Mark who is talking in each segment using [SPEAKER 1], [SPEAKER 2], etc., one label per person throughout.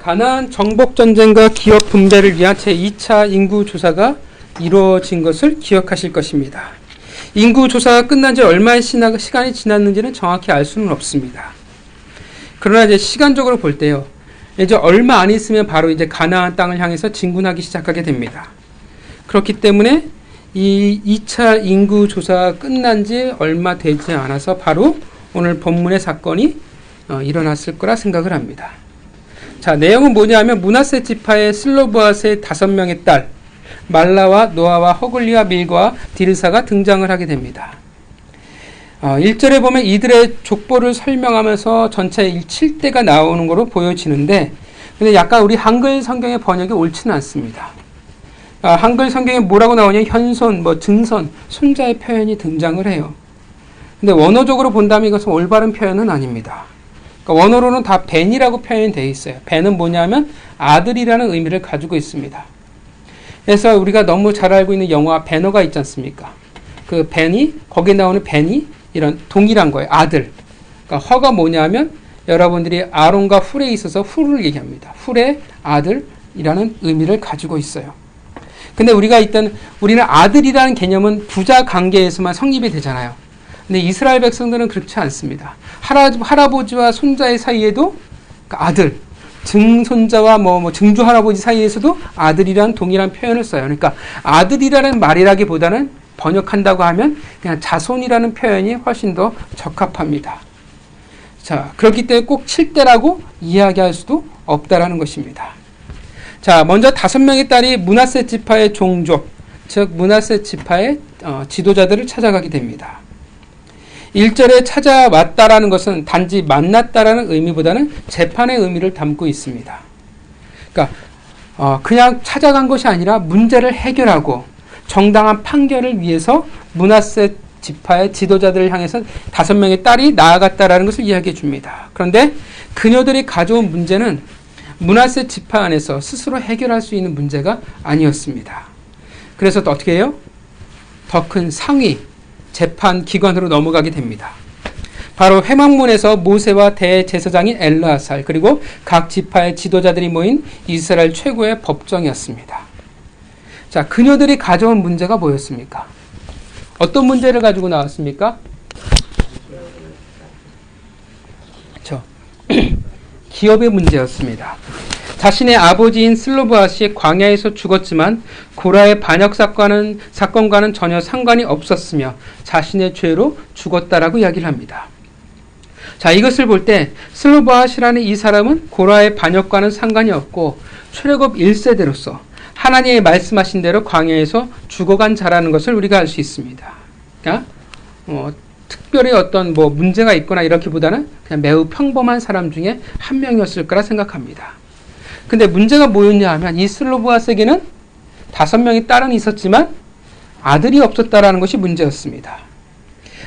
[SPEAKER 1] 가나안 정복 전쟁과 기업 분배를 위한 제2차 인구 조사가 이루어진 것을 기억하실 것입니다. 인구 조사가 끝난 지 얼마의 시간이 지났는지는 정확히 알 수는 없습니다. 그러나 이제 시간적으로 볼 때요, 이제 얼마 안 있으면 바로 이제 가나안 땅을 향해서 진군하기 시작하게 됩니다. 그렇기 때문에 이 2차 인구 조사가 끝난 지 얼마 되지 않아서 바로 오늘 본문의 사건이 일어났을 거라 생각을 합니다. 자, 내용은 뭐냐면 므낫세 지파의 슬로브앗의 5명의 딸 말라와 노아와 허글리와 밀과와 디르사가 등장을 하게 됩니다. 1절에 보면 이들의 족보를 설명하면서 전체 7대가 나오는 것으로 보여지는데, 근데 약간 우리 한글 성경의 번역이 옳지는 않습니다. 한글 성경에 뭐라고 나오냐, 현손, 증손, 손자의 표현이 등장을 해요. 근데 원어적으로 본다면 이것은 올바른 표현은 아닙니다. 그러니까 원어로는 다 벤이라고 표현이 되어 있어요. 벤은 뭐냐면 아들이라는 의미를 가지고 있습니다. 그래서 우리가 너무 잘 알고 있는 영화 배너가 있지 않습니까? 그 벤이, 거기에 나오는 벤이 이런 동일한 거예요. 아들. 그러니까 허가 뭐냐면 여러분들이 아론과 훌에 있어서 훌을 얘기합니다. 훌의 아들이라는 의미를 가지고 있어요. 근데 우리는 아들이라는 개념은 부자 관계에서만 성립이 되잖아요. 근데 이스라엘 백성들은 그렇지 않습니다. 할아버지와 손자의 사이에도 아들, 증손자와 증조 할아버지 사이에서도 아들이라는 동일한 표현을 써요. 그러니까 아들이라는 말이라기보다는 번역한다고 하면 그냥 자손이라는 표현이 훨씬 더 적합합니다. 자, 그렇기 때문에 꼭 7대라고 이야기할 수도 없다라는 것입니다. 자, 먼저 5명의 딸이 므낫세 지파의 종족, 즉 므낫세 지파의 지도자들을 찾아가게 됩니다. 1절에 찾아왔다라는 것은 단지 만났다라는 의미보다는 재판의 의미를 담고 있습니다. 그러니까 그냥 찾아간 것이 아니라 문제를 해결하고 정당한 판결을 위해서 므낫세 지파의 지도자들을 향해서 5명의 딸이 나아갔다라는 것을 이야기해 줍니다. 그런데 그녀들이 가져온 문제는 므낫세 지파 안에서 스스로 해결할 수 있는 문제가 아니었습니다. 그래서 또 어떻게 해요? 더 큰 상위 재판 기관으로 넘어가게 됩니다. 바로 회막문에서 모세와 대제사장인 엘르아살 그리고 각 지파의 지도자들이 모인 이스라엘 최고의 법정이었습니다. 자, 그녀들이 가져온 문제가 뭐였습니까? 어떤 문제를 가지고 나왔습니까? 기업의 문제였습니다. 자신의 아버지인 슬로브앗이 광야에서 죽었지만 고라의 반역 사건과는 전혀 상관이 없었으며 자신의 죄로 죽었다라고 이야기를 합니다. 자, 이것을 볼 때 슬로브앗이라는 이 사람은 고라의 반역과는 상관이 없고 출애굽 1세대로서 하나님이 말씀하신 대로 광야에서 죽어간 자라는 것을 우리가 알 수 있습니다. 그러니까 특별히 어떤 문제가 있거나 이렇기보다는 그냥 매우 평범한 사람 중에 한 명이었을 거라 생각합니다. 근데 문제가 뭐였냐 하면 이 슬로브앗에게는 5명의 딸은 있었지만 아들이 없었다라는 것이 문제였습니다.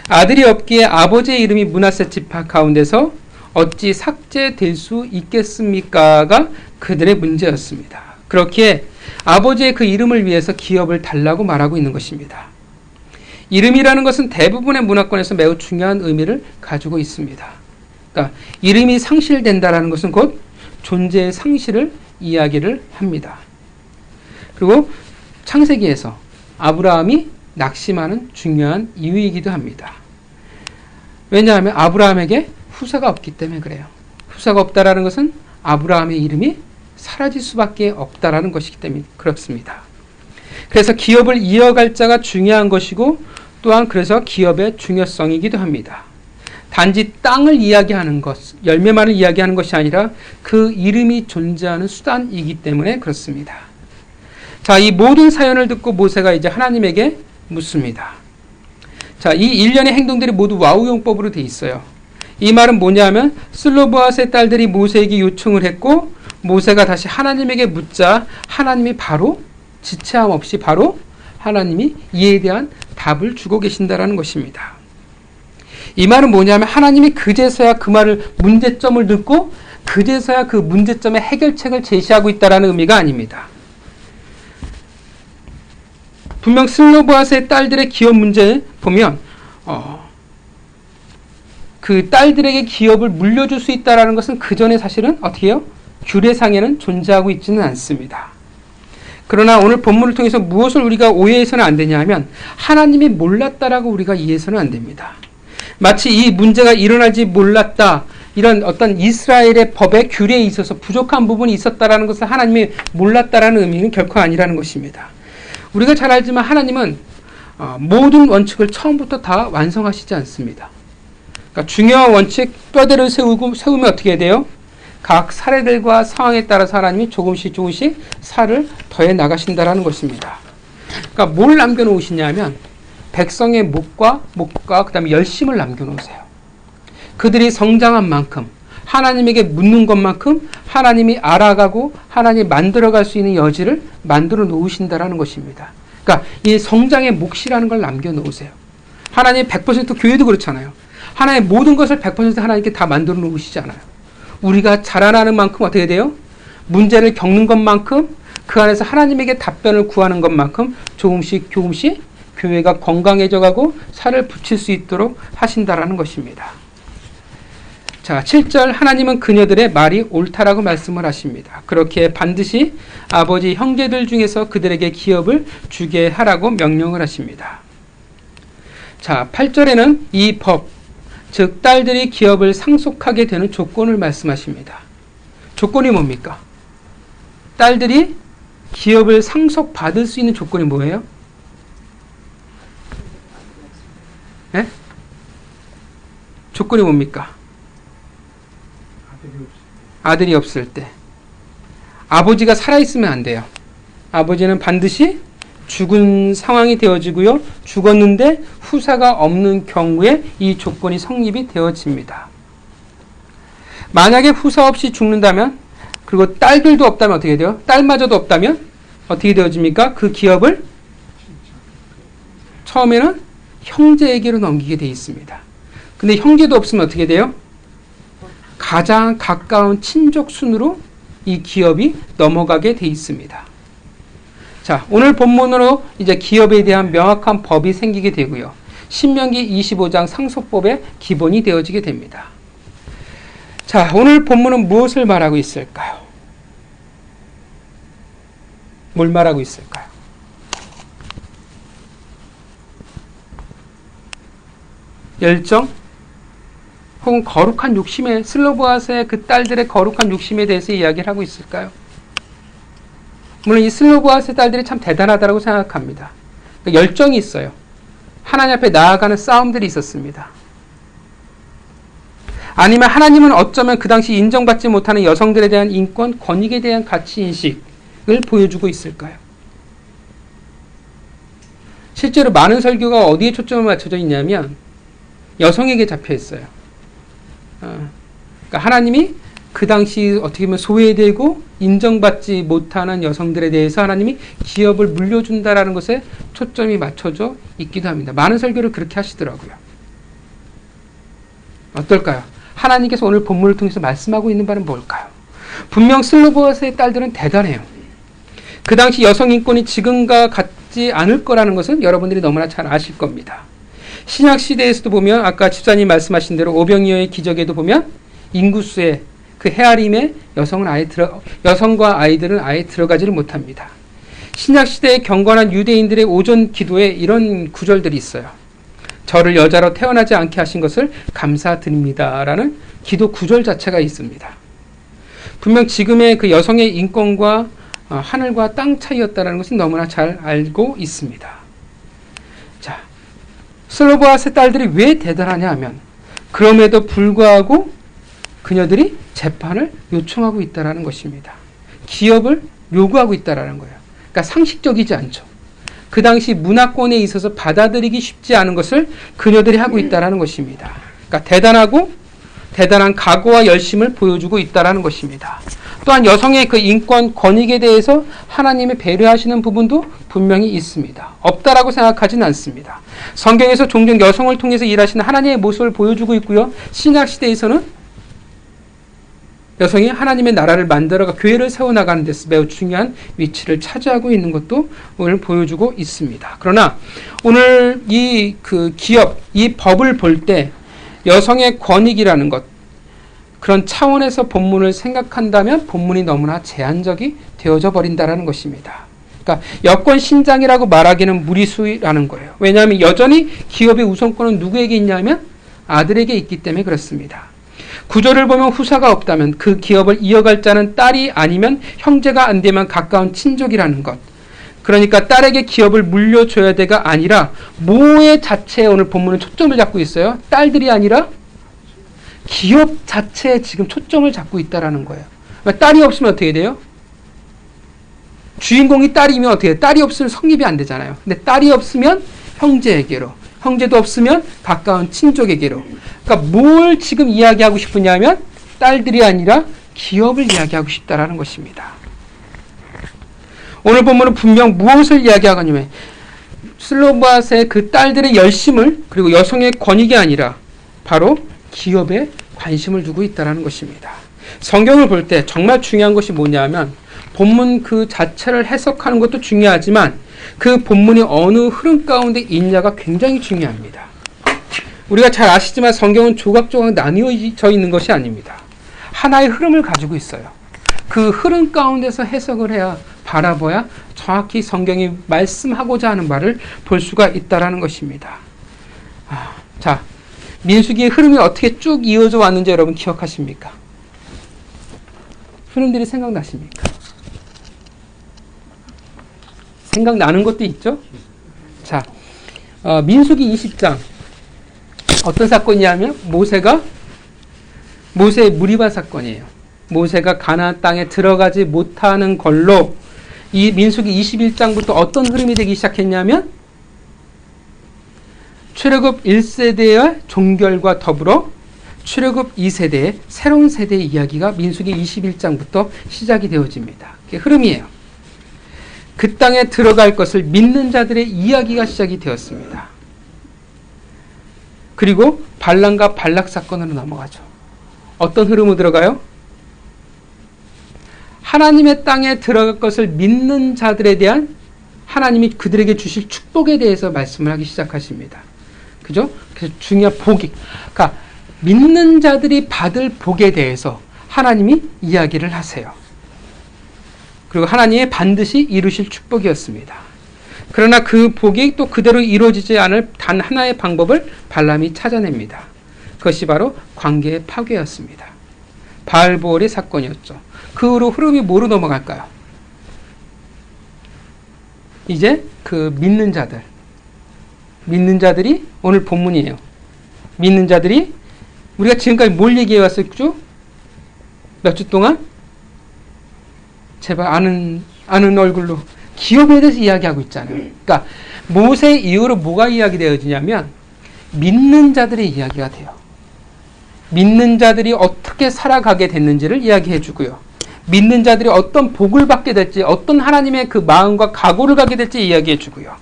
[SPEAKER 1] 아들이 없기에 아버지의 이름이 므낫세 지파 가운데서 어찌 삭제될 수 있겠습니까가 그들의 문제였습니다. 그렇기에 아버지의 그 이름을 위해서 기업을 달라고 말하고 있는 것입니다. 이름이라는 것은 대부분의 문화권에서 매우 중요한 의미를 가지고 있습니다. 그러니까 이름이 상실된다라는 것은 곧 존재의 상실을 이야기를 합니다. 그리고 창세기에서 아브라함이 낙심하는 중요한 이유이기도 합니다. 왜냐하면 아브라함에게 후사가 없기 때문에 그래요. 후사가 없다라는 것은 아브라함의 이름이 사라질 수밖에 없다라는 것이기 때문에 그렇습니다. 그래서 기업을 이어갈 자가 중요한 것이고 또한 그래서 기업의 중요성이기도 합니다. 단지 땅을 이야기하는 것, 열매만을 이야기하는 것이 아니라 그 이름이 존재하는 수단이기 때문에 그렇습니다. 자, 이 모든 사연을 듣고 모세가 이제 하나님에게 묻습니다. 자, 이 일련의 행동들이 모두 와우용법으로 되어 있어요. 이 말은 뭐냐면 슬로브앗의 딸들이 모세에게 요청을 했고 모세가 다시 하나님에게 묻자 하나님이 바로 지체함 없이 바로 하나님이 이에 대한 답을 주고 계신다라는 것입니다. 이 말은 뭐냐면 하나님이 그제서야 그 말을 문제점을 듣고 그제서야 그 문제점의 해결책을 제시하고 있다는 의미가 아닙니다. 분명 슬로브앗의 딸들의 기업 문제에 보면 그 딸들에게 기업을 물려줄 수 있다는 것은 그 전에 사실은 어떻게 해요? 규례상에는 존재하고 있지는 않습니다. 그러나 오늘 본문을 통해서 무엇을 우리가 오해해서는 안 되냐 하면 하나님이 몰랐다라고 우리가 이해해서는 안 됩니다. 마치 이 문제가 일어나지 몰랐다, 이런 어떤 이스라엘의 법의 규례에 있어서 부족한 부분이 있었다라는 것을 하나님이 몰랐다라는 의미는 결코 아니라는 것입니다. 우리가 잘 알지만 하나님은 모든 원칙을 처음부터 다 완성하시지 않습니다. 그러니까 중요한 원칙, 뼈대를 세우면 어떻게 돼요? 각 사례들과 상황에 따라서 하나님이 조금씩 살을 더해 나가신다라는 것입니다. 그러니까 뭘 남겨놓으시냐면 백성의 목과 그 다음에 열심을 남겨놓으세요. 그들이 성장한 만큼, 하나님에게 묻는 것만큼 하나님이 알아가고 하나님이 만들어갈 수 있는 여지를 만들어 놓으신다라는 것입니다. 그러니까 이 성장의 몫이라는 걸 남겨놓으세요. 하나님 100% 교회도 그렇잖아요. 하나님의 모든 것을 100% 하나님께 다 만들어 놓으시지 않아요. 우리가 자라나는 만큼 어떻게 돼요? 문제를 겪는 것만큼, 그 안에서 하나님에게 답변을 구하는 것만큼 조금씩 교회가 건강해져 가고 살을 붙일 수 있도록 하신다라는 것입니다. 자, 7절, 하나님은 그녀들의 말이 옳다라고 말씀을 하십니다. 그렇게 반드시 아버지 형제들 중에서 그들에게 기업을 주게 하라고 명령을 하십니다. 자, 8절에는 이 법, 즉 딸들이 기업을 상속하게 되는 조건을 말씀하십니다. 조건이 뭡니까? 딸들이 기업을 상속받을 수 있는 조건이 뭐예요? 네? 조건이 뭡니까? 아들이 없을 때. 아버지가 살아있으면 안 돼요. 아버지는 반드시 죽은 상황이 되어지고요. 죽었는데 후사가 없는 경우에 이 조건이 성립이 되어집니다. 만약에 후사 없이 죽는다면, 그리고 딸들도 없다면 어떻게 돼요? 딸마저도 없다면 어떻게 되어집니까? 그 기업을 처음에는 형제에게로 넘기게 되어 있습니다. 근데 형제도 없으면 어떻게 돼요? 가장 가까운 친족 순으로 이 기업이 넘어가게 돼 있습니다. 자, 오늘 본문으로 이제 기업에 대한 명확한 법이 생기게 되고요. 신명기 25장 상속법의 기본이 되어지게 됩니다. 자, 오늘 본문은 무엇을 말하고 있을까요? 뭘 말하고 있을까요? 열정? 혹은 거룩한 욕심에, 슬로보아스의 그 딸들의 거룩한 욕심에 대해서 이야기를 하고 있을까요? 물론 이 슬로보아스의 딸들이 참 대단하다고 생각합니다. 열정이 있어요. 하나님 앞에 나아가는 싸움들이 있었습니다. 아니면 하나님은 어쩌면 그 당시 인정받지 못하는 여성들에 대한 인권, 권익에 대한 가치인식을 보여주고 있을까요? 실제로 많은 설교가 어디에 초점을 맞춰져 있냐면 여성에게 잡혀 있어요. 그러니까 하나님이 그 당시 어떻게 보면 소외되고 인정받지 못하는 여성들에 대해서 하나님이 기업을 물려준다라는 것에 초점이 맞춰져 있기도 합니다. 많은 설교를 그렇게 하시더라고요. 어떨까요? 하나님께서 오늘 본문을 통해서 말씀하고 있는 바는 뭘까요? 분명 슬로보아스의 딸들은 대단해요. 그 당시 여성 인권이 지금과 같지 않을 거라는 것은 여러분들이 너무나 잘 아실 겁니다. 신약 시대에서도 보면 아까 집사님 말씀하신 대로 오병이어의 기적에도 보면 인구수의 그 헤아림에 여성과 아이들은 아예 들어가지를 못합니다. 신약 시대의 경건한 유대인들의 오전 기도에 이런 구절들이 있어요. 저를 여자로 태어나지 않게 하신 것을 감사드립니다라는 기도 구절 자체가 있습니다. 분명 지금의 그 여성의 인권과 하늘과 땅 차이였다는 것은 너무나 잘 알고 있습니다. 자, 슬로보아스의 딸들이 왜 대단하냐 하면 그럼에도 불구하고 그녀들이 재판을 요청하고 있다는 것입니다. 기업을 요구하고 있다는 거예요. 그러니까 상식적이지 않죠. 그 당시 문화권에 있어서 받아들이기 쉽지 않은 것을 그녀들이 하고 있다는 것입니다. 그러니까 대단한 각오와 열심을 보여주고 있다는 것입니다. 또한 여성의 그 인권, 권익에 대해서 하나님이 배려하시는 부분도 분명히 있습니다. 없다라고 생각하지는 않습니다. 성경에서 종종 여성을 통해서 일하시는 하나님의 모습을 보여주고 있고요. 신약 시대에서는 여성이 하나님의 나라를 만들어가 교회를 세워나가는 데서 매우 중요한 위치를 차지하고 있는 것도 오늘 보여주고 있습니다. 그러나 오늘 이 그 기업, 이 법을 볼 때 여성의 권익이라는 것, 그런 차원에서 본문을 생각한다면 본문이 너무나 제한적이 되어져 버린다라는 것입니다. 그러니까 여권 신장이라고 말하기는 무리수라는 거예요. 왜냐하면 여전히 기업의 우선권은 누구에게 있냐면 아들에게 있기 때문에 그렇습니다. 구조를 보면 후사가 없다면 그 기업을 이어갈 자는 딸이 아니면 형제가 안 되면 가까운 친족이라는 것. 그러니까 딸에게 기업을 물려줘야 돼가 아니라 모의 자체에 오늘 본문은 초점을 잡고 있어요. 딸들이 아니라 기업 자체에 지금 초점을 잡고 있다라는 거예요. 그러니까 딸이 없으면 어떻게 돼요? 주인공이 딸이면 어떻게 돼요? 딸이 없으면 성립이 안 되잖아요. 근데 딸이 없으면 형제에게로, 형제도 없으면 가까운 친족에게로. 그러니까 뭘 지금 이야기하고 싶으냐면 딸들이 아니라 기업을 이야기하고 싶다라는 것입니다. 오늘 본문은 분명 무엇을 이야기하냐면 슬로바스의 그 딸들의 열심을 그리고 여성의 권익이 아니라 바로 기업에 관심을 두고 있다는 것입니다. 성경을 볼 때 정말 중요한 것이 뭐냐면 본문 그 자체를 해석하는 것도 중요하지만 그 본문이 어느 흐름 가운데 있냐가 굉장히 중요합니다. 우리가 잘 아시지만 성경은 조각조각 나뉘어져 있는 것이 아닙니다. 하나의 흐름을 가지고 있어요. 그 흐름 가운데서 해석을 해야 바라봐야 정확히 성경이 말씀하고자 하는 바를 볼 수가 있다는 것입니다. 자, 민수기의 흐름이 어떻게 쭉 이어져 왔는지 여러분 기억하십니까? 흐름들이 생각나십니까? 생각나는 것도 있죠? 자, 민수기 20장 어떤 사건이냐면 모세의 무리바 사건이에요. 모세가 가나안 땅에 들어가지 못하는 걸로 이 민수기 21장부터 어떤 흐름이 되기 시작했냐면 출애굽 1세대의 종결과 더불어 출애굽 2세대의 새로운 세대의 이야기가 민수기 21장부터 시작이 되어집니다. 그게 흐름이에요. 그 땅에 들어갈 것을 믿는 자들의 이야기가 시작이 되었습니다. 그리고 발람과 발락 사건으로 넘어가죠. 어떤 흐름으로 들어가요? 하나님의 땅에 들어갈 것을 믿는 자들에 대한 하나님이 그들에게 주실 축복에 대해서 말씀을 하기 시작하십니다. 그죠? 그래서 중요한 복이, 그러니까 믿는 자들이 받을 복에 대해서 하나님이 이야기를 하세요. 그리고 하나님의 반드시 이루실 축복이었습니다. 그러나 그 복이 또 그대로 이루어지지 않을 단 하나의 방법을 발람이 찾아냅니다. 그것이 바로 관계의 파괴였습니다. 바알보올의 사건이었죠. 그 후로 흐름이 뭐로 넘어갈까요? 이제 그 믿는 자들이 오늘 본문이에요. 믿는 자들이 우리가 지금까지 뭘 얘기해 왔었죠? 몇 주 동안? 제발 아는 얼굴로 기업에 대해서 이야기하고 있잖아요. 그러니까 모세 이후로 뭐가 이야기되어지냐면 믿는 자들의 이야기가 돼요. 믿는 자들이 어떻게 살아가게 됐는지를 이야기해 주고요. 믿는 자들이 어떤 복을 받게 될지, 어떤 하나님의 그 마음과 각오를 가게 될지 이야기해 주고요.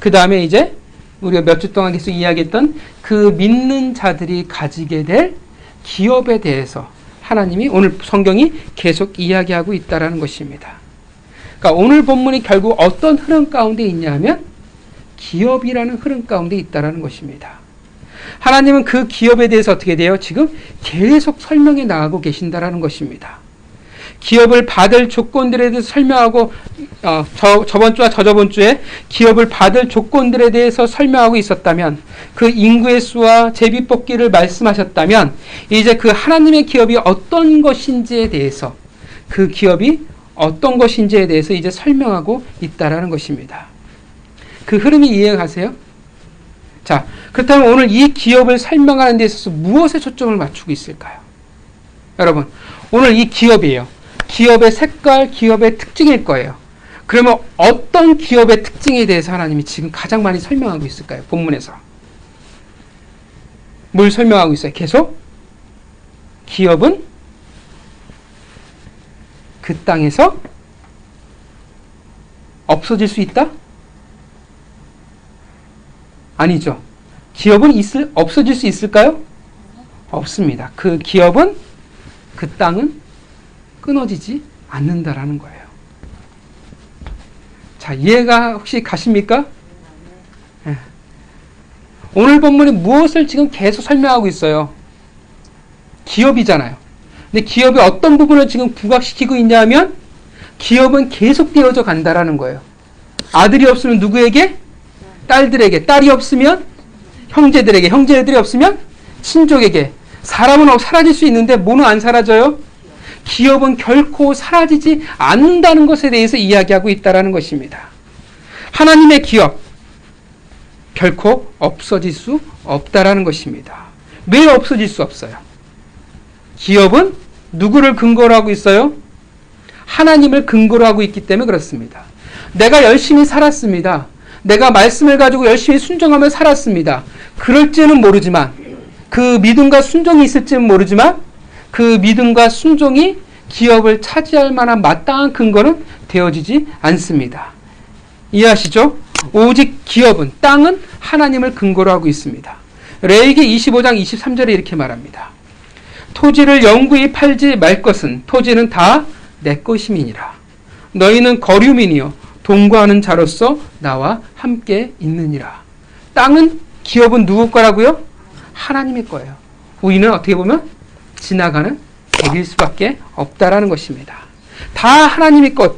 [SPEAKER 1] 그 다음에 이제 우리가 몇 주 동안 계속 이야기했던 그 믿는 자들이 가지게 될 기업에 대해서 하나님이 오늘 성경이 계속 이야기하고 있다는 것입니다. 그러니까 오늘 본문이 결국 어떤 흐름 가운데 있냐면 기업이라는 흐름 가운데 있다는 것입니다. 하나님은 그 기업에 대해서 어떻게 돼요? 지금 계속 설명해 나가고 계신다는 것입니다. 기업을 받을 조건들에 대해서 설명하고 저번 주와 저저번 주에 기업을 받을 조건들에 대해서 설명하고 있었다면 그 인구의 수와 제비뽑기를 말씀하셨다면 이제 그 하나님의 기업이 어떤 것인지에 대해서 그 기업이 어떤 것인지에 대해서 이제 설명하고 있다라는 것입니다. 그 흐름이 이해가세요? 자, 그렇다면 오늘 이 기업을 설명하는 데 있어서 무엇에 초점을 맞추고 있을까요? 여러분, 오늘 이 기업이에요. 기업의 색깔, 기업의 특징일 거예요. 그러면 어떤 기업의 특징에 대해서 하나님이 지금 가장 많이 설명하고 있을까요? 본문에서. 뭘 설명하고 있어요? 계속? 기업은 그 땅에서 없어질 수 있다? 아니죠. 기업은 없어질 수 있을까요? 없습니다. 그 기업은, 그 땅은 끊어지지 않는다라는 거예요. 자, 이해가 혹시 가십니까? 네. 오늘 본문이 무엇을 지금 계속 설명하고 있어요? 기업이잖아요. 근데 기업의 어떤 부분을 지금 부각시키고 있냐면 기업은 계속 되어져 간다라는 거예요. 아들이 없으면 누구에게? 딸들에게. 딸이 없으면 형제들에게. 형제들이 없으면 친족에게. 사람은 사라질 수 있는데 뭐는 안 사라져요? 기업은 결코 사라지지 않는다는 것에 대해서 이야기하고 있다는 것입니다. 하나님의 기업 결코 없어질 수 없다라는 것입니다. 왜 없어질 수 없어요? 기업은 누구를 근거로 하고 있어요? 하나님을 근거로 하고 있기 때문에 그렇습니다. 내가 열심히 살았습니다. 내가 말씀을 가지고 열심히 순종하며 살았습니다. 그럴지는 모르지만 그 믿음과 순종이 있을지는 모르지만 그 믿음과 순종이 기업을 차지할 만한 마땅한 근거는 되어지지 않습니다. 이해하시죠? 오직 기업은, 땅은 하나님을 근거로 하고 있습니다. 레위기 25장 23절에 이렇게 말합니다. 토지를 영구히 팔지 말 것은 토지는 다 내 것임이니라. 너희는 거류민이요 동거하는 자로서 나와 함께 있느니라. 땅은, 기업은 누구 거라고요? 하나님의 거예요. 우리는 어떻게 보면 지나가는 객일 수밖에 없다라는 것입니다. 다 하나님의 것,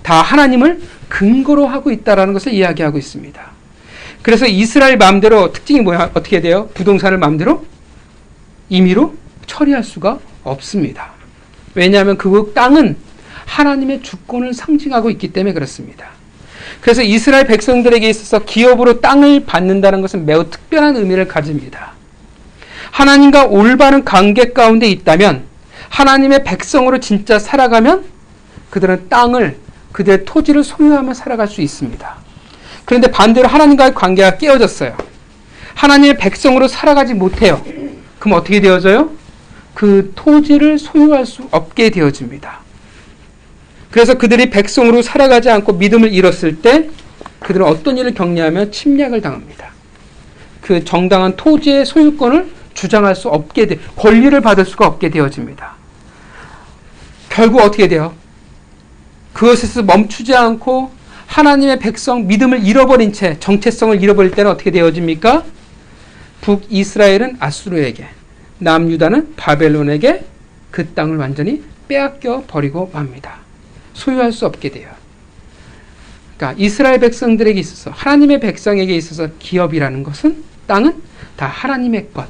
[SPEAKER 1] 다 하나님을 근거로 하고 있다라는 것을 이야기하고 있습니다. 그래서 이스라엘 마음대로 특징이 뭐야? 어떻게 돼요? 부동산을 마음대로 임의로 처리할 수가 없습니다. 왜냐하면 그 땅은 하나님의 주권을 상징하고 있기 때문에 그렇습니다. 그래서 이스라엘 백성들에게 있어서 기업으로 땅을 받는다는 것은 매우 특별한 의미를 가집니다. 하나님과 올바른 관계 가운데 있다면, 하나님의 백성으로 진짜 살아가면 그들은 땅을, 그들의 토지를 소유하며 살아갈 수 있습니다. 그런데 반대로 하나님과의 관계가 깨어졌어요. 하나님의 백성으로 살아가지 못해요. 그럼 어떻게 되어져요? 그 토지를 소유할 수 없게 되어집니다. 그래서 그들이 백성으로 살아가지 않고 믿음을 잃었을 때 그들은 어떤 일을 경계하며 침략을 당합니다. 그 정당한 토지의 소유권을 주장할 수 없게 돼, 권리를 받을 수가 없게 되어집니다. 결국 어떻게 돼요? 그것에서 멈추지 않고 하나님의 백성, 믿음을 잃어버린 채 정체성을 잃어버릴 때는 어떻게 되어집니까? 북이스라엘은 아수르에게, 남유다는 바벨론에게 그 땅을 완전히 빼앗겨 버리고 맙니다. 소유할 수 없게 돼요. 그러니까 이스라엘 백성들에게 있어서, 하나님의 백성에게 있어서 기업이라는 것은, 땅은 다 하나님의 것,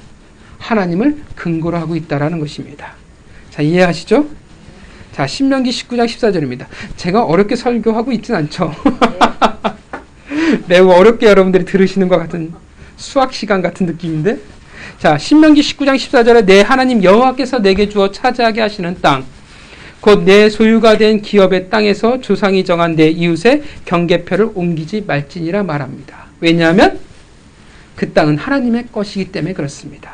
[SPEAKER 1] 하나님을 근거로 하고 있다는 것입니다. 자, 이해하시죠? 자, 신명기 19장 14절입니다. 제가 어렵게 설교하고 있진 않죠. 매우 어렵게 여러분들이 들으시는 것 같은 수학 시간 같은 느낌인데, 자, 신명기 19장 14절에 내 하나님 여호와께서 내게 주어 차지하게 하시는 땅, 곧 내 소유가 된 기업의 땅에서 조상이 정한 내 이웃의 경계표를 옮기지 말지니라 말합니다. 왜냐하면 그 땅은 하나님의 것이기 때문에 그렇습니다.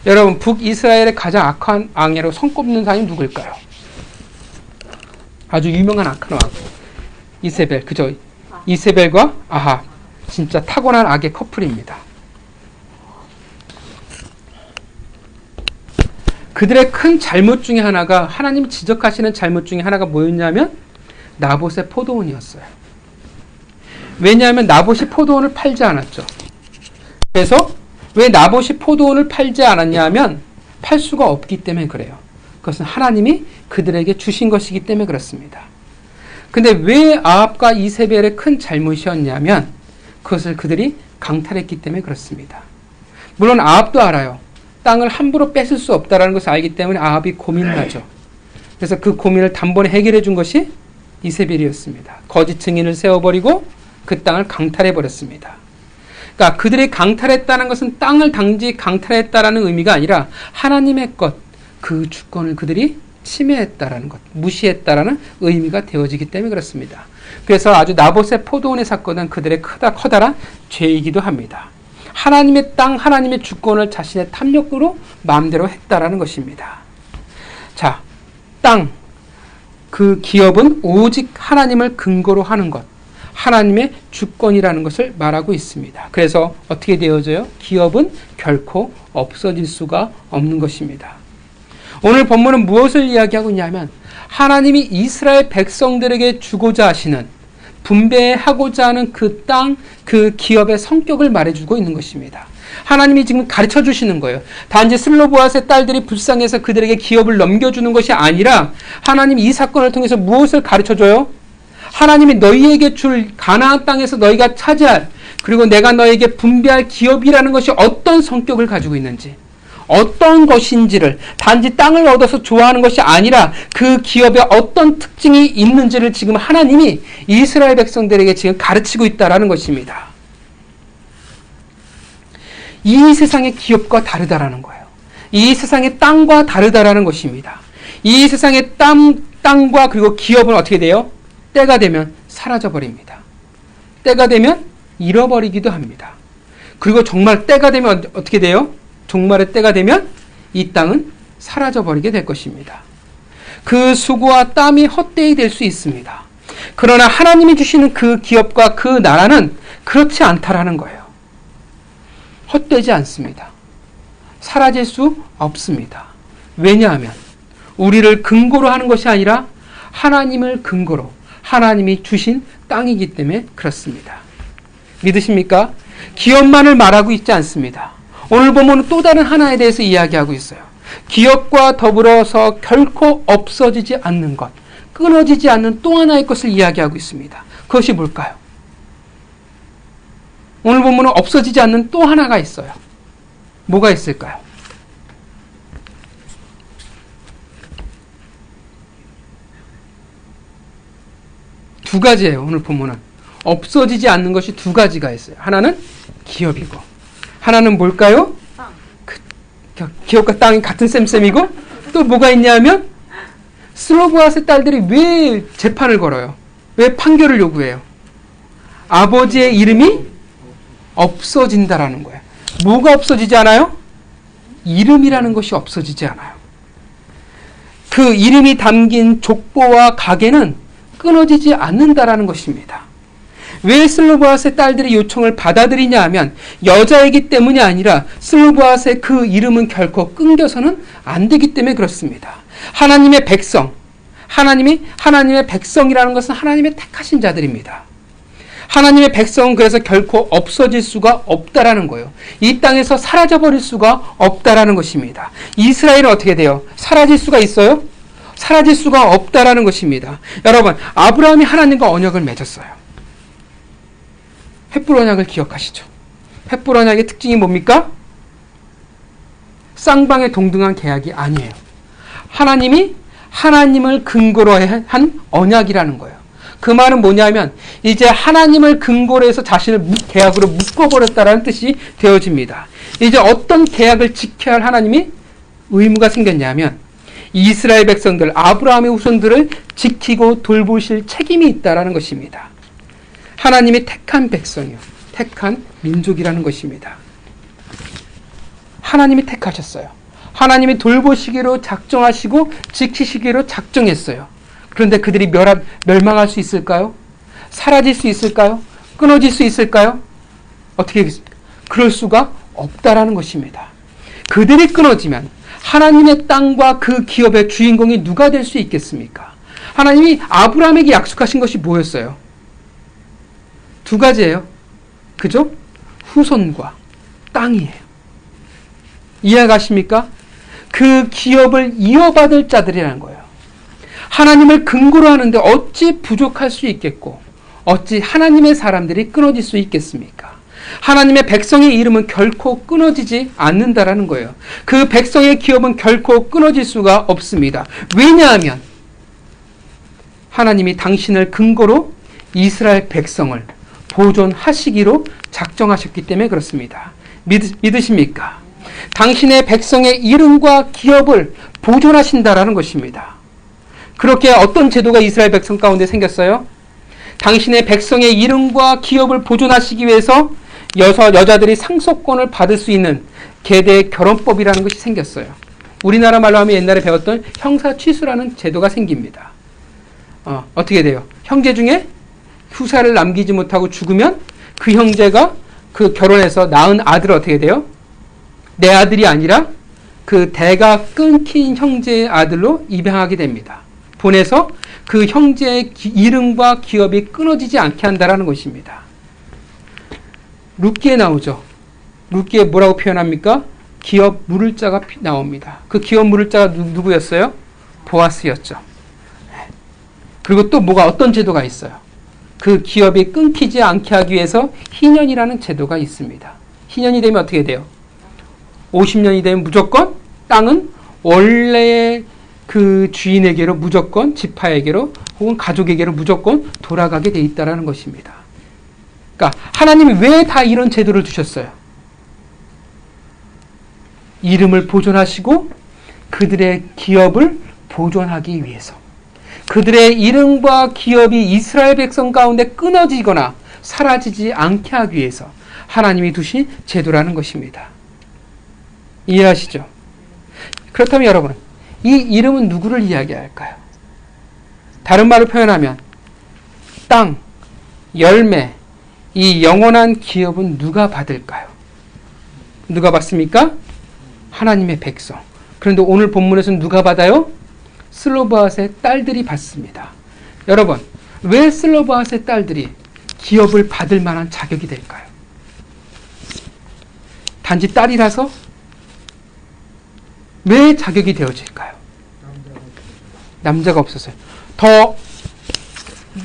[SPEAKER 1] 여러분, 북이스라엘의 가장 악한 왕으로 손꼽는 사람이 누구일까요? 아주 유명한 악한 왕, 이세벨, 그죠? 이세벨과 아합, 진짜 타고난 악의 커플입니다. 그들의 큰 잘못 중에 하나가, 하나님이 지적하시는 잘못 중에 하나가 뭐였냐면 나봇의 포도원이었어요. 왜냐하면 나봇이 포도원을 팔지 않았죠. 그래서 왜 나봇이 포도원을 팔지 않았냐 하면 팔 수가 없기 때문에 그래요. 그것은 하나님이 그들에게 주신 것이기 때문에 그렇습니다. 근데 왜 아합과 이세벨의 큰 잘못이었냐면 그것을 그들이 강탈했기 때문에 그렇습니다. 물론 아합도 알아요. 땅을 함부로 뺏을 수 없다는 것을 알기 때문에 아합이 고민을 하죠. 그래서 그 고민을 단번에 해결해 준 것이 이세벨이었습니다. 거짓 증인을 세워버리고 그 땅을 강탈해버렸습니다. 그러니까 그들이 강탈했다는 것은 땅을 단지 강탈했다라는 의미가 아니라 하나님의 것, 그 주권을 그들이 침해했다라는 것, 무시했다라는 의미가 되어지기 때문에 그렇습니다. 그래서 아주 나봇의 포도원의 사건은 그들의 커다란 죄이기도 합니다. 하나님의 땅, 하나님의 주권을 자신의 탐욕으로 마음대로 했다라는 것입니다. 자, 땅, 그 기업은 오직 하나님을 근거로 하는 것, 하나님의 주권이라는 것을 말하고 있습니다. 그래서 어떻게 되어져요? 기업은 결코 없어질 수가 없는 것입니다. 오늘 본문은 무엇을 이야기하고 있냐면 하나님이 이스라엘 백성들에게 주고자 하시는, 분배하고자 하는 그 땅, 그 기업의 성격을 말해주고 있는 것입니다. 하나님이 지금 가르쳐 주시는 거예요. 단지 슬로보아스의 딸들이 불쌍해서 그들에게 기업을 넘겨주는 것이 아니라 하나님이 이 사건을 통해서 무엇을 가르쳐 줘요? 하나님이 너희에게 줄 가나안 땅에서 너희가 차지할, 그리고 내가 너에게 분배할 기업이라는 것이 어떤 성격을 가지고 있는지, 어떤 것인지를, 단지 땅을 얻어서 좋아하는 것이 아니라 그 기업에 어떤 특징이 있는지를 지금 하나님이 이스라엘 백성들에게 지금 가르치고 있다는 것입니다. 이 세상의 기업과 다르다라는 거예요. 이 세상의 땅과 다르다라는 것입니다. 이 세상의 땅과 그리고 기업은 어떻게 돼요? 때가 되면 사라져버립니다. 때가 되면 잃어버리기도 합니다. 그리고 정말 때가 되면 어떻게 돼요? 종말의 때가 되면 이 땅은 사라져버리게 될 것입니다. 그 수고와 땀이 헛되이 될 수 있습니다. 그러나 하나님이 주시는 그 기업과 그 나라는 그렇지 않다라는 거예요. 헛되지 않습니다. 사라질 수 없습니다. 왜냐하면 우리를 근거로 하는 것이 아니라 하나님을 근거로 하나님이 주신 땅이기 때문에 그렇습니다. 믿으십니까? 기업만을 말하고 있지 않습니다. 오늘 보면 또 다른 하나에 대해서 이야기하고 있어요. 기업과 더불어서 결코 없어지지 않는 것, 끊어지지 않는 또 하나의 것을 이야기하고 있습니다. 그것이 뭘까요? 오늘 보면 없어지지 않는 또 하나가 있어요. 뭐가 있을까요? 두 가지예요. 오늘 보면은 없어지지 않는 것이 두 가지가 있어요. 하나는 기업이고 하나는 뭘까요? 기업과 땅이 같은 셈셈이고 또 뭐가 있냐면 슬로보아스의 딸들이 왜 재판을 걸어요? 왜 판결을 요구해요? 아버지의 이름이 없어진다라는 거예요. 뭐가 없어지지 않아요? 이름이라는 것이 없어지지 않아요. 그 이름이 담긴 족보와 가계는 끊어지지 않는다라는 것입니다. 왜 슬로보아스의 딸들이 요청을 받아들이냐 하면 여자이기 때문이 아니라 슬로보아스의 그 이름은 결코 끊겨서는 안 되기 때문에 그렇습니다. 하나님의 백성, 하나님의 백성이라는 것은 하나님의 택하신 자들입니다. 하나님의 백성은 그래서 결코 없어질 수가 없다라는 거예요. 이 땅에서 사라져버릴 수가 없다라는 것입니다. 이스라엘은 어떻게 돼요? 사라질 수가 있어요? 사라질 수가 없다라는 것입니다. 여러분, 아브라함이 하나님과 언약을 맺었어요. 횃불 언약을 기억하시죠? 횃불 언약의 특징이 뭡니까? 쌍방의 동등한 계약이 아니에요. 하나님을 근거로 한 언약이라는 거예요. 그 말은 뭐냐면 이제 하나님을 근거로 해서 자신을 계약으로 묶어버렸다라는 뜻이 되어집니다. 이제 어떤 계약을 지켜야 할 하나님이 의무가 생겼냐면 이스라엘 백성들, 아브라함의 후손들을 지키고 돌보실 책임이 있다라는 것입니다. 하나님이 택한 백성이요, 택한 민족이라는 것입니다. 하나님이 택하셨어요. 하나님이 돌보시기로 작정하시고 지키시기로 작정했어요. 그런데 그들이 멸망할 수 있을까요? 사라질 수 있을까요? 끊어질 수 있을까요? 어떻게 하겠습니까? 그럴 수가 없다라는 것입니다. 그들이 끊어지면 하나님의 땅과 그 기업의 주인공이 누가 될 수 있겠습니까? 하나님이 아브라함에게 약속하신 것이 뭐였어요? 두 가지예요. 그죠? 후손과 땅이에요. 이해가십니까? 그 기업을 이어받을 자들이라는 거예요. 하나님을 근거로 하는데 어찌 부족할 수 있겠고 어찌 하나님의 사람들이 끊어질 수 있겠습니까? 하나님의 백성의 이름은 결코 끊어지지 않는다라는 거예요. 그 백성의 기업은 결코 끊어질 수가 없습니다. 왜냐하면 하나님이 당신을 근거로 이스라엘 백성을 보존하시기로 작정하셨기 때문에 그렇습니다. 믿으십니까? 당신의 백성의 이름과 기업을 보존하신다라는 것입니다. 그렇게 어떤 제도가 이스라엘 백성 가운데 생겼어요? 당신의 백성의 이름과 기업을 보존하시기 위해서 여자들이 상속권을 받을 수 있는 계대 결혼법이라는 것이 생겼어요. 우리나라 말로 하면 옛날에 배웠던 형사취수라는 제도가 생깁니다. 어떻게 돼요? 형제 중에 후사를 남기지 못하고 죽으면 그 형제가 그 결혼해서 낳은 아들을 어떻게 돼요? 내 아들이 아니라 그 대가 끊긴 형제의 아들로 입양하게 됩니다. 보내서 그 형제의 이름과 기업이 끊어지지 않게 한다라는 것입니다. 룻기에 나오죠. 룻기에 뭐라고 표현합니까? 기업 물을 자가 나옵니다. 그 기업 물을 자가 누구였어요? 보아스였죠. 그리고 또 뭐가 어떤 제도가 있어요? 그 기업이 끊기지 않게 하기 위해서 희년이라는 제도가 있습니다. 희년이 되면 어떻게 돼요? 50년이 되면 무조건 땅은 원래의 그 주인에게로 무조건 지파에게로 혹은 가족에게로 무조건 돌아가게 돼 있다는 것입니다. 그러니까 하나님이 왜 다 이런 제도를 두셨어요? 이름을 보존하시고 그들의 기업을 보존하기 위해서, 그들의 이름과 기업이 이스라엘 백성 가운데 끊어지거나 사라지지 않게 하기 위해서 하나님이 두신 제도라는 것입니다. 이해하시죠? 그렇다면 여러분, 이 이름은 누구를 이야기할까요? 다른 말로 표현하면 땅, 열매, 이 영원한 기업은 누가 받을까요? 누가 받습니까? 하나님의 백성. 그런데 오늘 본문에서는 누가 받아요? 슬로바앗의 딸들이 받습니다. 여러분, 왜 슬로바앗의 딸들이 기업을 받을 만한 자격이 될까요? 단지 딸이라서? 왜 자격이 되어질까요? 남자가 없었어요. 더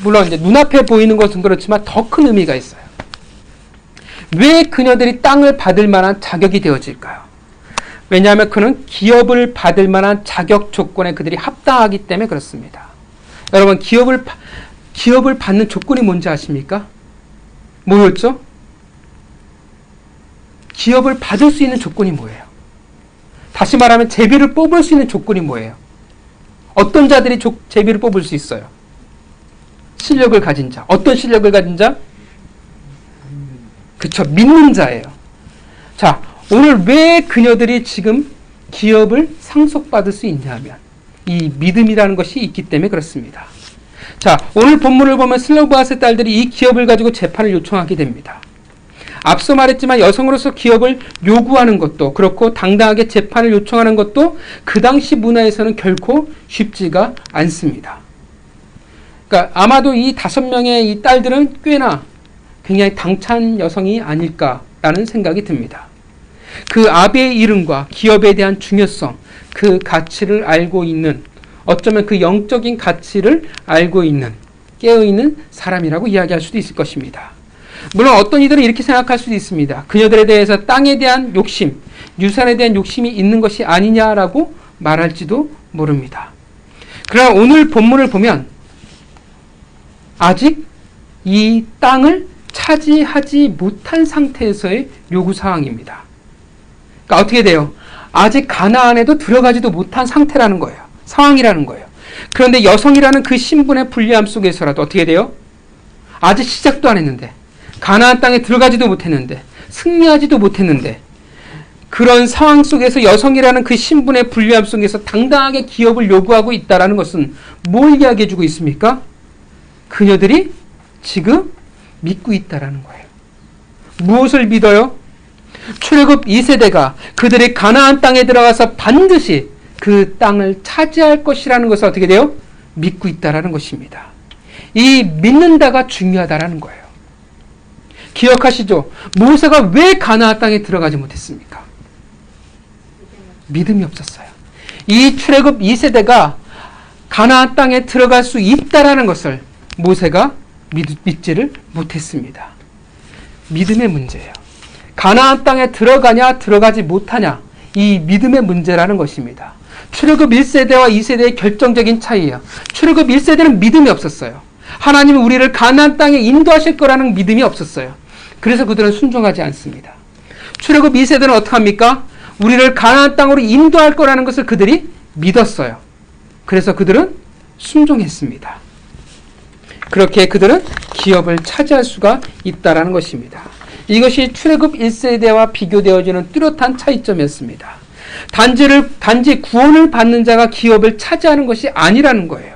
[SPEAKER 1] 물론 이제 눈앞에 보이는 것은 그렇지만 더 큰 의미가 있어요. 왜 그녀들이 땅을 받을 만한 자격이 되어질까요? 왜냐하면 그는 기업을 받을 만한 자격 조건에 그들이 합당하기 때문에 그렇습니다. 여러분, 기업을 받는 조건이 뭔지 아십니까? 뭐였죠? 기업을 받을 수 있는 조건이 뭐예요? 다시 말하면 제비를 뽑을 수 있는 조건이 뭐예요? 어떤 자들이 제비를 뽑을 수 있어요? 실력을 가진 자. 어떤 실력을 가진 자? 그쵸, 믿는 자예요. 자, 오늘 왜 그녀들이 지금 기업을 상속받을 수 있냐면 이 믿음이라는 것이 있기 때문에 그렇습니다. 자, 오늘 본문을 보면 슬로바앗의 딸들이 이 기업을 가지고 재판을 요청하게 됩니다. 앞서 말했지만 여성으로서 기업을 요구하는 것도 그렇고 당당하게 재판을 요청하는 것도 그 당시 문화에서는 결코 쉽지가 않습니다. 그러니까 아마도 이 5명의 이 딸들은 꽤나 굉장히 당찬 여성이 아닐까라는 생각이 듭니다. 그 아비의 이름과 기업에 대한 중요성, 그 가치를 알고 있는, 어쩌면 그 영적인 가치를 알고 있는, 깨어있는 사람이라고 이야기할 수도 있을 것입니다. 물론 어떤 이들은 이렇게 생각할 수도 있습니다. 그녀들에 대해서 땅에 대한 욕심, 유산에 대한 욕심이 있는 것이 아니냐라고 말할지도 모릅니다. 그러나 오늘 본문을 보면 아직 이 땅을 차지하지 못한 상태에서의 요구사항입니다. 그러니까 어떻게 돼요? 아직 가나안에도 들어가지도 못한 상태라는 거예요. 상황이라는 거예요. 그런데 여성이라는 그 신분의 불리함 속에서라도 어떻게 돼요? 아직 시작도 안 했는데, 가나안 땅에 들어가지도 못했는데, 승리하지도 못했는데, 그런 상황 속에서 여성이라는 그 신분의 불리함 속에서 당당하게 기업을 요구하고 있다는 것은 뭘 이야기해주고 있습니까? 그녀들이 지금 믿고 있다라는 거예요. 무엇을 믿어요? 출애굽 2세대가 그들이 가나안 땅에 들어가서 반드시 그 땅을 차지할 것이라는 것을 어떻게 돼요? 믿고 있다라는 것입니다. 이 믿는다가 중요하다라는 거예요. 기억하시죠? 모세가 왜 가나안 땅에 들어가지 못했습니까? 믿음이 없었어요. 이 출애굽 2세대가 가나안 땅에 들어갈 수 있다라는 것을 모세가 믿지를 못했습니다. 믿음의 문제예요. 가나안 땅에 들어가냐 들어가지 못하냐, 이 믿음의 문제라는 것입니다. 출애굽 1세대와 2세대의 결정적인 차이예요. 출애굽 1세대는 믿음이 없었어요. 하나님이 우리를 가나안 땅에 인도하실 거라는 믿음이 없었어요. 그래서 그들은 순종하지 않습니다. 출애굽 2세대는 어떻게 합니까? 우리를 가나안 땅으로 인도할 거라는 것을 그들이 믿었어요. 그래서 그들은 순종했습니다. 그렇게 그들은 기업을 차지할 수가 있다는 것입니다. 이것이 출애굽 1세대와 비교되어지는 뚜렷한 차이점이었습니다. 단지 구원을 받는 자가 기업을 차지하는 것이 아니라는 거예요.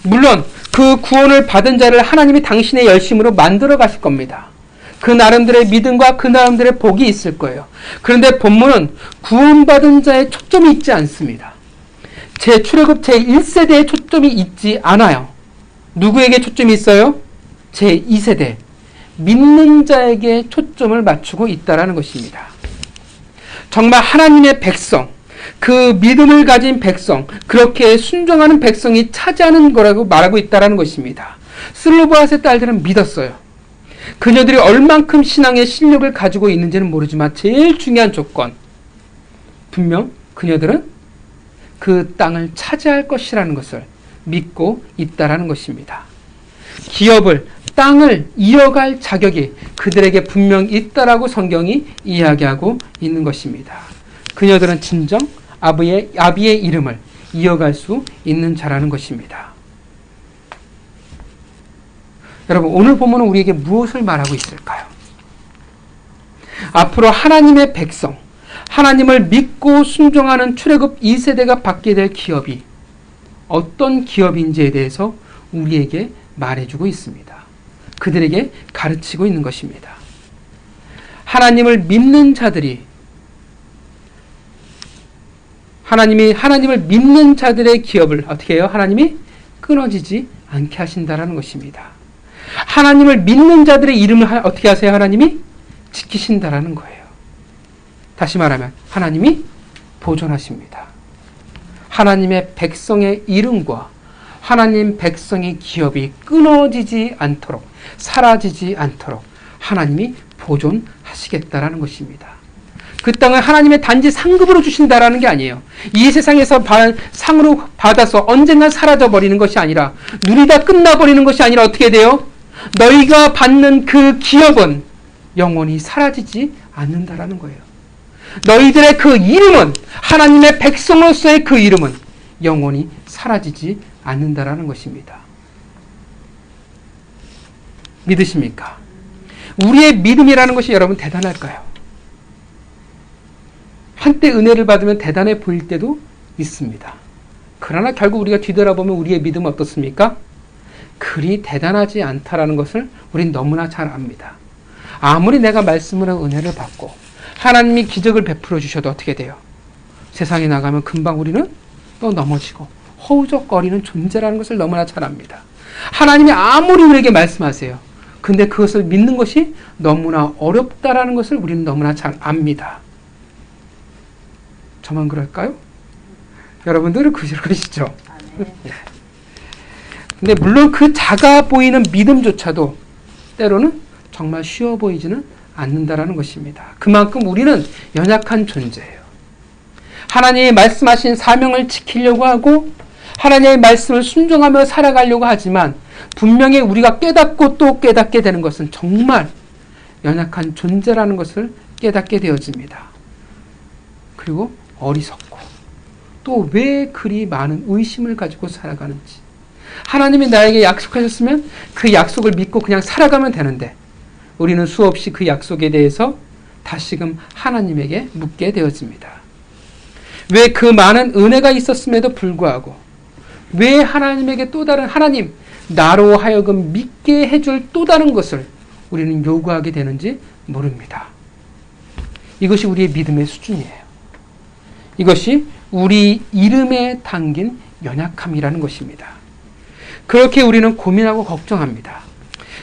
[SPEAKER 1] 물론 그 구원을 받은 자를 하나님이 당신의 열심으로 만들어 가실 겁니다. 그 나름대로의 믿음과 그 나름대로의 복이 있을 거예요. 그런데 본문은 구원받은 자의 초점이 있지 않습니다. 출애굽 제1세대의 초점이 있지 않아요. 누구에게 초점이 있어요? 제2세대. 믿는 자에게 초점을 맞추고 있다라는 것입니다. 정말 하나님의 백성, 그 믿음을 가진 백성, 그렇게 순종하는 백성이 차지하는 거라고 말하고 있다는 것입니다. 슬로보앗의 딸들은 믿었어요. 그녀들이 얼만큼 신앙의 실력을 가지고 있는지는 모르지만 제일 중요한 조건, 분명 그녀들은 그 땅을 차지할 것이라는 것을 믿고 있다라는 것입니다. 기업을, 땅을 이어갈 자격이 그들에게 분명 있다라고 성경이 이야기하고 있는 것입니다. 그녀들은 진정 아비의 이름을 이어갈 수 있는 자라는 것입니다. 여러분, 오늘 본문은 우리에게 무엇을 말하고 있을까요? 앞으로 하나님의 백성, 하나님을 믿고 순종하는 출애굽 2세대가 받게 될 기업이 어떤 기업인지에 대해서 우리에게 말해주고 있습니다. 그들에게 가르치고 있는 것입니다. 하나님을 믿는 자들이 하나님을 믿는 자들의 기업을 어떻게 해요? 하나님이 끊어지지 않게 하신다라는 것입니다. 하나님을 믿는 자들의 이름을 어떻게 하세요? 하나님이 지키신다라는 거예요. 다시 말하면 하나님이 보존하십니다. 하나님의 백성의 이름과 하나님 백성의 기업이 끊어지지 않도록, 사라지지 않도록 하나님이 보존하시겠다라는 것입니다. 그 땅을 하나님의 단지 상급으로 주신다라는 게 아니에요. 이 세상에서 상으로 받아서 언젠간 사라져버리는 것이 아니라, 눈이 다 끝나버리는 것이 아니라 어떻게 돼요? 너희가 받는 그 기업은 영원히 사라지지 않는다라는 거예요. 너희들의 그 이름은, 하나님의 백성으로서의 그 이름은 영원히 사라지지 않는다라는 것입니다. 믿으십니까? 우리의 믿음이라는 것이 여러분 대단할까요? 한때 은혜를 받으면 대단해 보일 때도 있습니다. 그러나 결국 우리가 뒤돌아보면 우리의 믿음은 어떻습니까? 그리 대단하지 않다라는 것을 우린 너무나 잘 압니다. 아무리 내가 말씀으로 은혜를 받고 하나님이 기적을 베풀어 주셔도 어떻게 돼요? 세상에 나가면 금방 우리는 또 넘어지고 허우적거리는 존재라는 것을 너무나 잘 압니다. 하나님이 아무리 우리에게 말씀하세요. 근데 그것을 믿는 것이 너무나 어렵다라는 것을 우리는 너무나 잘 압니다. 저만 그럴까요? 여러분들은 그러시죠? 근데 물론 그 작아 보이는 믿음조차도 때로는 정말 쉬워 보이지는 않는다라는 것입니다. 그만큼 우리는 연약한 존재예요. 하나님이 말씀하신 사명을 지키려고 하고 하나님의 말씀을 순종하며 살아가려고 하지만 분명히 우리가 깨닫고 또 깨닫게 되는 것은 정말 연약한 존재라는 것을 깨닫게 되어집니다. 그리고 어리석고 또 왜 그리 많은 의심을 가지고 살아가는지, 하나님이 나에게 약속하셨으면 그 약속을 믿고 그냥 살아가면 되는데 우리는 수없이 그 약속에 대해서 다시금 하나님에게 묻게 되어집니다. 왜 그 많은 은혜가 있었음에도 불구하고 왜 하나님에게 또 다른, 하나님 나로 하여금 믿게 해줄 또 다른 것을 우리는 요구하게 되는지 모릅니다. 이것이 우리의 믿음의 수준이에요. 이것이 우리 이름에 담긴 연약함이라는 것입니다. 그렇게 우리는 고민하고 걱정합니다.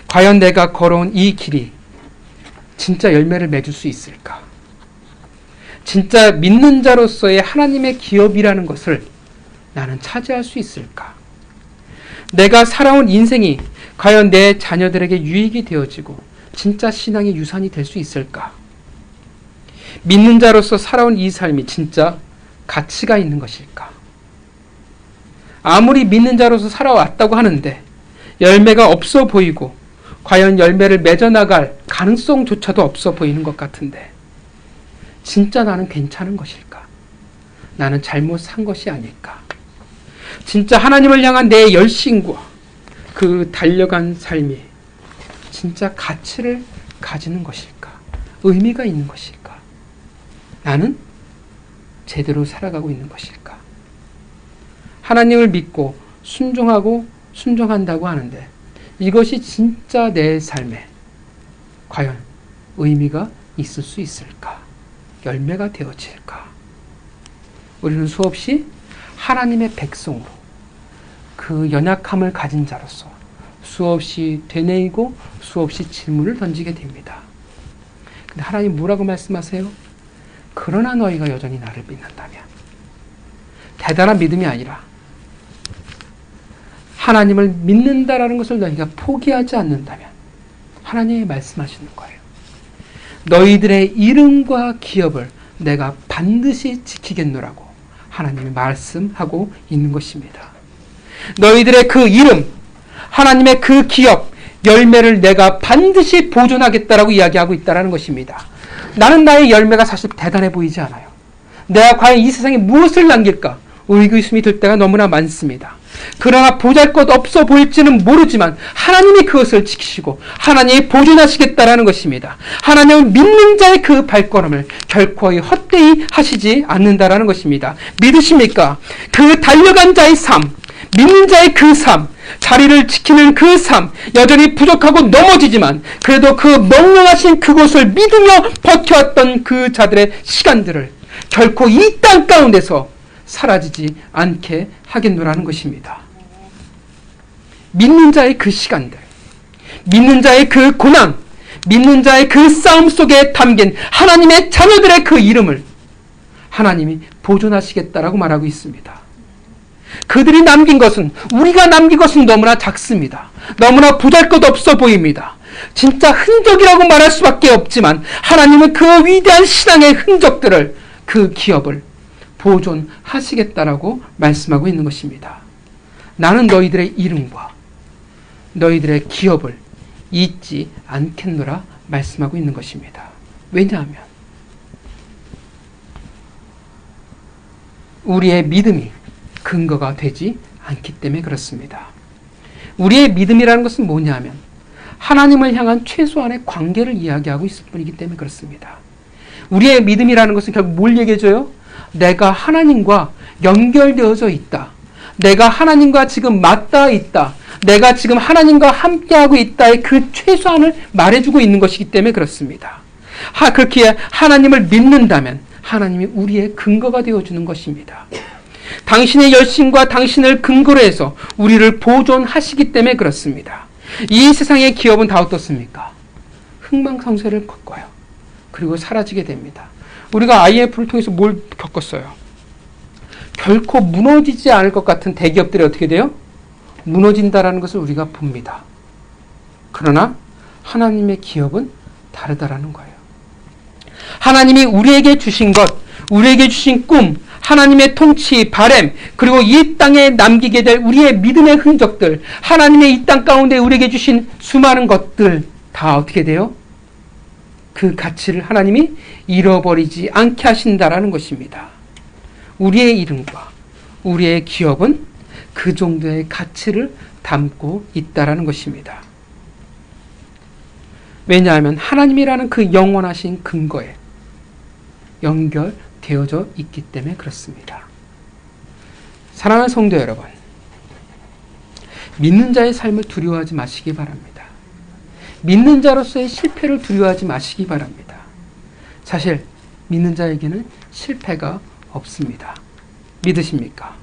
[SPEAKER 1] 과연 내가 걸어온 이 길이 진짜 열매를 맺을 수 있을까? 진짜 믿는 자로서의 하나님의 기업이라는 것을 나는 차지할 수 있을까? 내가 살아온 인생이 과연 내 자녀들에게 유익이 되어지고 진짜 신앙의 유산이 될 수 있을까? 믿는 자로서 살아온 이 삶이 진짜 가치가 있는 것일까? 아무리 믿는 자로서 살아왔다고 하는데 열매가 없어 보이고 과연 열매를 맺어나갈 가능성조차도 없어 보이는 것 같은데 진짜 나는 괜찮은 것일까? 나는 잘못 산 것이 아닐까? 진짜 하나님을 향한 내 열심과 그 달려간 삶이 진짜 가치를 가지는 것일까? 의미가 있는 것일까? 나는 제대로 살아가고 있는 것일까? 하나님을 믿고 순종한다고 하는데 이것이 진짜 내 삶에 과연 의미가 있을 수 있을까? 열매가 되어질까? 우리는 수없이 하나님의 백성으로 그 연약함을 가진 자로서 수없이 되뇌이고 수없이 질문을 던지게 됩니다. 근데 하나님 뭐라고 말씀하세요? 그러나 너희가 여전히 나를 믿는다면, 대단한 믿음이 아니라 하나님을 믿는다라는 것을 너희가 포기하지 않는다면 하나님이 말씀하시는 거예요. 너희들의 이름과 기업을 내가 반드시 지키겠노라고 하나님이 말씀하고 있는 것입니다. 너희들의 그 이름, 하나님의 그 기업, 열매를 내가 반드시 보존하겠다라고 이야기하고 있다는 것입니다. 나는 나의 열매가 사실 대단해 보이지 않아요. 내가 과연 이 세상에 무엇을 남길까? 의구심이 들 때가 너무나 많습니다. 그러나 보잘것없어 보일지는 모르지만 하나님이 그것을 지키시고 하나님이 보존하시겠다라는 것입니다. 하나님을 믿는 자의 그 발걸음을 결코 헛되이 하시지 않는다라는 것입니다. 믿으십니까? 그 달려간 자의 삶, 믿는 자의 그 삶, 자리를 지키는 그 삶, 여전히 부족하고 넘어지지만 그래도 그 멍멍하신 그곳을 믿으며 버텨왔던 그 자들의 시간들을 결코 이 땅 가운데서 사라지지 않게 하겠노라는 것입니다. 믿는 자의 그 시간들, 믿는 자의 그 고난, 믿는 자의 그 싸움 속에 담긴 하나님의 자녀들의 그 이름을 하나님이 보존하시겠다라고 말하고 있습니다. 그들이 남긴 것은, 우리가 남긴 것은 너무나 작습니다. 너무나 보잘것없어 보입니다. 진짜 흔적이라고 말할 수밖에 없지만 하나님은 그 위대한 신앙의 흔적들을, 그 기업을 보존하시겠다라고 말씀하고 있는 것입니다. 나는 너희들의 이름과 너희들의 기업을 잊지 않겠노라 말씀하고 있는 것입니다. 왜냐하면 우리의 믿음이 근거가 되지 않기 때문에 그렇습니다. 우리의 믿음이라는 것은 뭐냐 하면 하나님을 향한 최소한의 관계를 이야기하고 있을 뿐이기 때문에 그렇습니다. 우리의 믿음이라는 것은 결국 뭘 얘기해줘요? 내가 하나님과 연결되어져 있다. 내가 하나님과 지금 맞닿아 있다. 내가 지금 하나님과 함께하고 있다의 그 최소한을 말해주고 있는 것이기 때문에 그렇습니다. 그렇기에 하나님을 믿는다면 하나님이 우리의 근거가 되어주는 것입니다. 당신의 열심과 당신을 근거로 해서 우리를 보존하시기 때문에 그렇습니다. 이 세상의 기업은 다 어떻습니까? 흥망성쇠를 겪어요. 그리고 사라지게 됩니다. 우리가 IMF를 통해서 뭘 겪었어요? 결코 무너지지 않을 것 같은 대기업들이 어떻게 돼요? 무너진다라는 것을 우리가 봅니다. 그러나 하나님의 기업은 다르다라는 거예요. 하나님이 우리에게 주신 것, 우리에게 주신 꿈, 하나님의 통치, 바램, 그리고 이 땅에 남기게 될 우리의 믿음의 흔적들, 하나님의 이 땅 가운데 우리에게 주신 수많은 것들 다 어떻게 돼요? 그 가치를 하나님이 잃어버리지 않게 하신다라는 것입니다. 우리의 이름과 우리의 기업은 그 정도의 가치를 담고 있다라는 것입니다. 왜냐하면 하나님이라는 그 영원하신 근거에 연결되어져 있기 때문에 그렇습니다. 사랑하는 성도 여러분, 믿는 자의 삶을 두려워하지 마시기 바랍니다. 믿는 자로서의 실패를 두려워하지 마시기 바랍니다. 사실 믿는 자에게는 실패가 없습니다. 믿으십니까?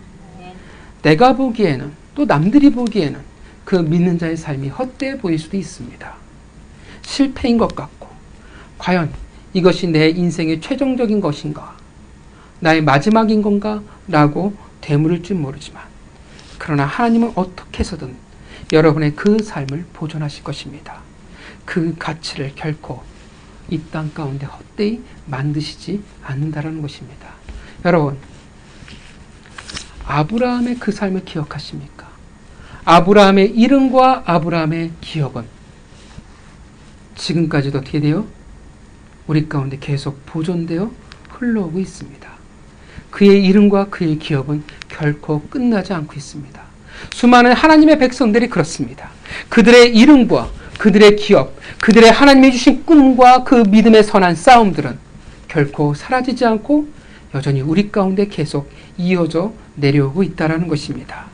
[SPEAKER 1] 내가 보기에는, 또 남들이 보기에는 그 믿는 자의 삶이 헛되어 보일 수도 있습니다. 실패인 것 같고, 과연 이것이 내 인생의 최종적인 것인가, 나의 마지막인 건가 라고 되물을지 모르지만, 그러나 하나님은 어떻게 해서든 여러분의 그 삶을 보존하실 것입니다. 그 가치를 결코 이 땅 가운데 헛되이 만드시지 않는다라는 것입니다. 여러분, 아브라함의 그 삶을 기억하십니까? 아브라함의 이름과 아브라함의 기업은 지금까지도 어떻게 돼요? 우리 가운데 계속 보존되어 흘러오고 있습니다. 그의 이름과 그의 기업은 결코 끝나지 않고 있습니다. 수많은 하나님의 백성들이 그렇습니다. 그들의 이름과 그들의 기업, 그들의 하나님이 주신 꿈과 그 믿음의 선한 싸움들은 결코 사라지지 않고 여전히 우리 가운데 계속 이어져 내려오고 있다는 것입니다.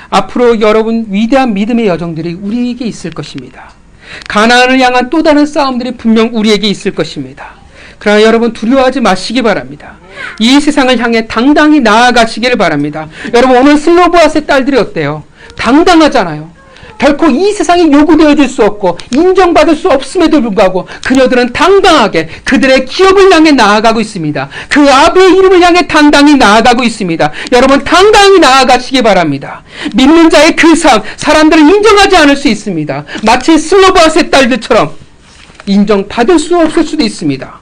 [SPEAKER 1] 앞으로 여러분 위대한 믿음의 여정들이 우리에게 있을 것입니다. 가나안을 향한 또 다른 싸움들이 분명 우리에게 있을 것입니다. 그러나 여러분 두려워하지 마시기 바랍니다. 이 세상을 향해 당당히 나아가시기를 바랍니다. 여러분 오늘 슬로보아스의 딸들이 어때요? 당당하잖아요. 결코 이 세상이 요구되어질 수 없고 인정받을 수 없음에도 불구하고 그녀들은 당당하게 그들의 기업을 향해 나아가고 있습니다. 그 아버의 이름을 향해 당당히 나아가고 있습니다. 여러분 당당히 나아가시기 바랍니다. 믿는 자의 그 삶, 사람들을 인정하지 않을 수 있습니다. 마치 슬로바스의 딸들처럼 인정받을 수 없을 수도 있습니다.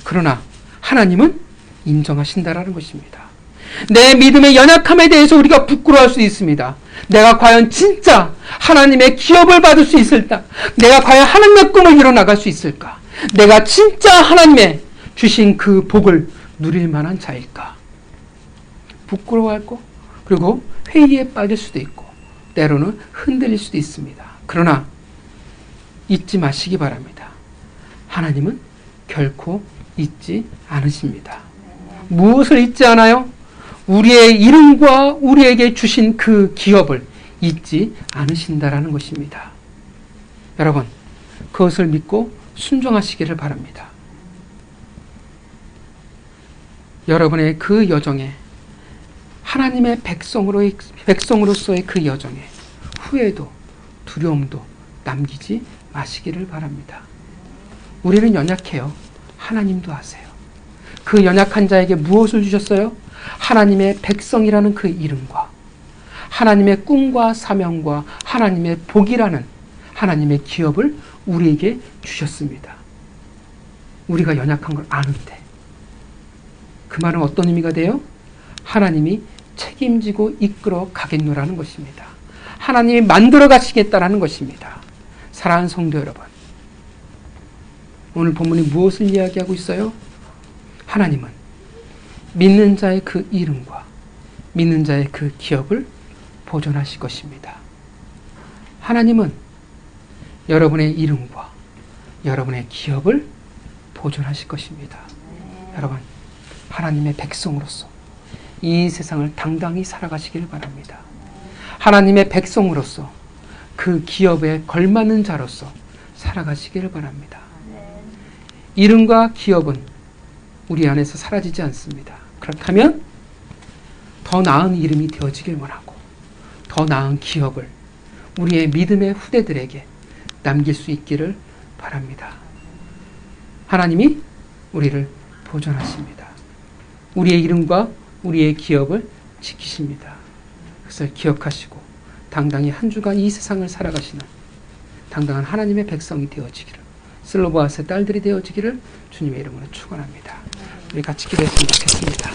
[SPEAKER 1] 그러나 하나님은 인정하신다라는 것입니다. 내 믿음의 연약함에 대해서 우리가 부끄러워할 수 있습니다. 내가 과연 진짜 하나님의 기업을 받을 수 있을까? 내가 과연 하나님의 꿈을 이뤄나갈 수 있을까? 내가 진짜 하나님의 주신 그 복을 누릴 만한 자일까? 부끄러워할 거, 그리고 회의에 빠질 수도 있고 때로는 흔들릴 수도 있습니다. 그러나 잊지 마시기 바랍니다. 하나님은 결코 잊지 않으십니다. 무엇을 잊지 않아요? 우리의 이름과 우리에게 주신 그 기업을 잊지 않으신다라는 것입니다. 여러분, 그것을 믿고 순종하시기를 바랍니다. 여러분의 그 여정에, 하나님의 백성으로서의 그 여정에 후회도 두려움도 남기지 마시기를 바랍니다. 우리는 연약해요. 하나님도 아세요. 그 연약한 자에게 무엇을 주셨어요? 하나님의 백성이라는 그 이름과 하나님의 꿈과 사명과 하나님의 복이라는 하나님의 기업을 우리에게 주셨습니다. 우리가 연약한 걸 아는데 그 말은 어떤 의미가 돼요? 하나님이 책임지고 이끌어 가겠노라는 것입니다. 하나님이 만들어 가시겠다라는 것입니다. 사랑하는 성도 여러분, 오늘 본문이 무엇을 이야기하고 있어요? 하나님은 믿는 자의 그 이름과 믿는 자의 그 기업을 보존하실 것입니다. 하나님은 여러분의 이름과 여러분의 기업을 보존하실 것입니다. 여러분, 하나님의 백성으로서 이 세상을 당당히 살아가시길 바랍니다. 하나님의 백성으로서 그 기업에 걸맞는 자로서 살아가시기를 바랍니다. 이름과 기업은 우리 안에서 사라지지 않습니다. 그렇다면 더 나은 이름이 되어지길 원하고 더 나은 기업을 우리의 믿음의 후대들에게 남길 수 있기를 바랍니다. 하나님이 우리를 보존하십니다. 우리의 이름과 우리의 기업을 지키십니다. 그것을 기억하시고 당당히 한 주간 이 세상을 살아가시는 당당한 하나님의 백성이 되어지기를, 슬로바스의 딸들이 되어지기를 주님의 이름으로 축원합니다. 우리 같이 기도했으면 좋겠습니다.